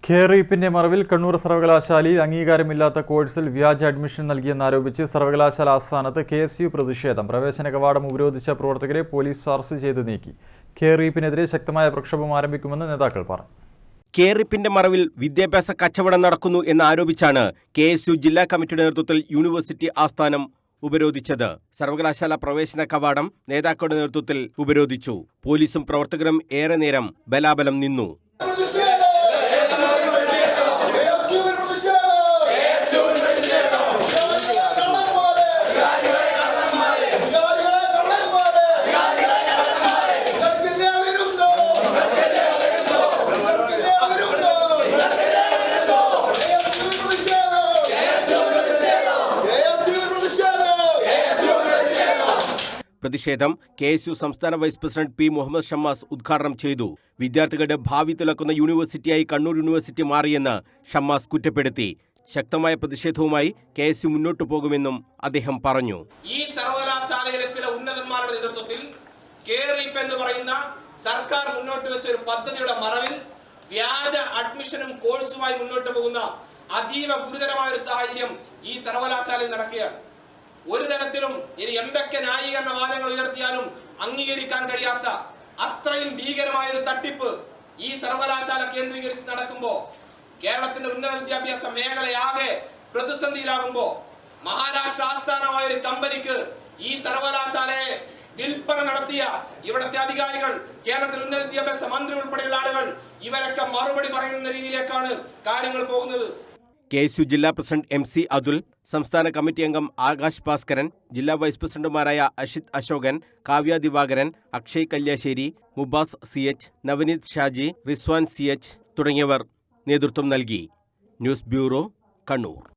ഖേറീപ്പിന്റെ മറവിൽ കണ്ണൂർ സർവകലാശാലയിൽ അംഗീകാരമില്ലാത്ത കോഴ്സിൽ വ്യാജ അഡ്മിഷൻ നൽകിയെന്നാരോപിച്ച് സർവകലാശാല ആസ്ഥാനത്ത് KSU പ്രതിഷേധം. പ്രവേശന കവാടം ഉപരോധിച്ച പ്രവർത്തകരെ പോലീസ് അറസ്റ്റ് ചെയ്ത് നീക്കി. ഖേറീപ്പിനെതിരെ ശക്തമായ പ്രക്ഷോഭം ആരംഭിക്കുമെന്ന് നേതാക്കൾ പറഞ്ഞു. ഖേറീപ്പിന്റെ മറവിൽ വിദ്യാഭ്യാസ കച്ചവടം നടക്കുന്നു എന്നാരോപിച്ചാണ് KSU ജില്ലാ കമ്മിറ്റിയുടെ നേതൃത്വത്തിൽ യൂണിവേഴ്സിറ്റി ആസ്ഥാനം ഉപരോധിച്ചത്. സർവകലാശാല പ്രവേശന കവാടം നേതാക്കളുടെ നേതൃത്വത്തിൽ ഉപരോധിച്ചു. പോലീസും പ്രവർത്തകരും ഏറെ നേരം ബലാബലം നിന്നു. പ്രതിഷേധം KSU സംസ്ഥാന vice president P. Muhammad Shammas ഉദ്ഘാടനം ചെയ്തു. വിദ്യാർത്ഥികളുടെ ഭാവി തുലക്കുന്ന യൂണിവേഴ്സിറ്റിയായി കണ്ണൂർ യൂണിവേഴ്സിറ്റി മാറിയെന്ന് ഷമ്മാസ് കുറ്റപ്പെടുത്തി. ശക്തമായ പ്രതിഷേധവുമായി KSU മുന്നോട്ടു പോകുമെന്നും അദ്ദേഹം പറഞ്ഞു. ഈ സർവകലാശാലയിലെ ചില ഉന്നതന്മാരുടെ നേതൃത്വത്തിൽ ഖേറീപ്പ് എന്ന് പറയുന്ന സർക്കാർ മുന്നോട്ട് വെച്ച ഒരു പദ്ധതിയുടെ മറവിൽ വ്യാജ അഡ്മിഷനും കോഴ്സുമായി മുന്നോട്ട് പോകുന്ന അതീവ ഗുരുതരമായ ഒരു സാഹചര്യം ഈ സർവകലാശാലയിൽ നടക്കുകയാണ്. ഒരു തരത്തിലും ഇനി എന്തൊക്കെ ന്യായീകരണ വാദങ്ങൾ ഉയർത്തിയാലും അംഗീകരിക്കാൻ കഴിയാത്ത അത്രയും ഭീകരമായ ഒരു തട്ടിപ്പ് ഈ സർവകലാശാല കേന്ദ്രീകരിച്ച് നടക്കുമ്പോൾ, കേരളത്തിന്റെ ഉന്നത വിദ്യാഭ്യാസ മേഖലയാകെ പ്രതിസന്ധിയിലാകുമ്പോൾ, മഹാരാഷ്ട്ര ആസ്ഥാനമായ ഒരു കമ്പനിക്ക് ഈ സർവകലാശാലയെ വിൽപ്പന നടത്തിയ ഇവിടുത്തെ അധികാരികൾ, കേരളത്തിലെ ഉന്നത വിദ്യാഭ്യാസ മന്ത്രി ഉൾപ്പെടെയുള്ള ആളുകൾ, ഇവരൊക്കെ മറുപടി പറയുന്ന രീതിയിലേക്കാണ് കാര്യങ്ങൾ പോകുന്നത്. KSU ജില്ലാ പ്രസിഡന്റ് MC അതുൽ, സംസ്ഥാന കമ്മിറ്റി അംഗം ആകാശ് ഭാസ്കരൻ, ജില്ലാ വൈസ് പ്രസിഡന്റുമാരായ അഷിത് അശോകൻ, കാവ്യ ദിവാകരൻ, അക്ഷയ് കല്യാശ്ശേരി, മുബാസ് CH, നവനീത് ഷാജി, റിസ്വാൻ CH തുടങ്ങിയവർ നേതൃത്വം നൽകി. News bureau, Kannur.